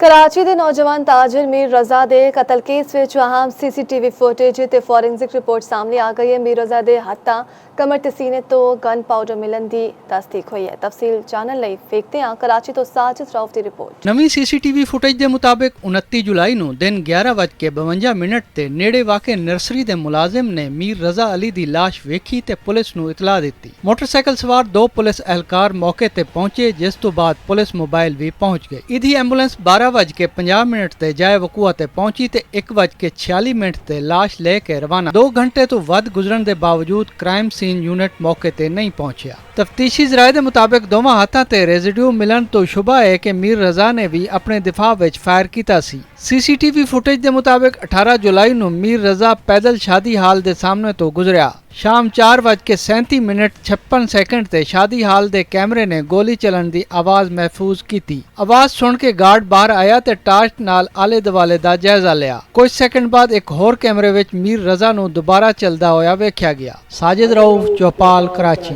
कराची के नौजवान ताजिर मीर रजा के कतल केस में अहम CCTV फुटेज ते फॉरेंसिक रिपोर्ट सामने आ गई है। मीर रजा के हत्था कमर ते सीने तो गन पाउडर मिलन की तस्दीक हुई है। तफसील जानने लई वेखते हैं कराची तो साजिद रऊफ की रिपोर्ट। नवी CCTV फुटेज के मुताबिक 29 जुलाई ਨੂੰ दिन 11:52 ਤੇ ਨੇੜੇ ਵਾਕੇ ਨਰਸਰੀ ਦੇ ਮੁਲਾਜ਼ਮ ਨੇ ਮੀਰ ਰਜ਼ਾ ਅਲੀ ਦੀ ਲਾਸ਼ ਵੇਖੀ ਤੇ ਪੁਲਿਸ ਨੂੰ ਇਤਲਾਹ ਦਿੱਤੀ। ਮੋਟਰਸਾਈਕਲ ਸਵਾਰ 2 ਪੁਲਿਸ ਅਹਿਲਕਾਰ ਮੌਕੇ ਤੇ ਪਹੁੰਚੇ, ਜਿਸ ਤੋਂ ਬਾਅਦ ਪੁਲਿਸ ਮੋਬਾਈਲ ਵੀ ਪਹੁੰਚ ਗਈ। ਇਹਦੀ ਐਂਬੂਲੈਂਸ 12:50 ਤੇ ਜਾਏ ਵਕੂਆ ਤੇ ਪਹੁੰਚੀ ਤੇ 1:46 ਤੇ ਲਾਸ਼ ਲੈ ਕੇ ਰਵਾਨਾ। 2 ਘੰਟੇ ਤੋਂ ਵੱਧ ਗੁਜ਼ਰਨ ਦੇ ਬਾਵਜੂਦ ਕ੍ਰਾਈਮ ਸੀਨ यूनिट मौके ते नहीं पहुंचा। तफ्तीशी ज़राए के मुताबिक दोवां हाथां ते रेजिड्यू मिलन तो शुबा है कि मीर रजा ने भी अपने दिफा विच फायर कीता सी। CCTV फुटेज के मुताबिक 18 जुलाई ਨੂੰ मीर रजा पैदल शादी हाल के सामने तो गुजरिया। शाम 4:56 ते शादी हाल के कैमरे ने गोली चलन की आवाज़ महफूज की। आवाज़ सुन के गार्ड बाहर आया ते टार्च नाल आले दुआले का जायजा लिया। कुछ सेकंड बाद एक होर कैमरे विच मीर रजा नूं दोबारा चलदा होया वेख्या गया। साजिद रऊफ, चौपाल, कराची।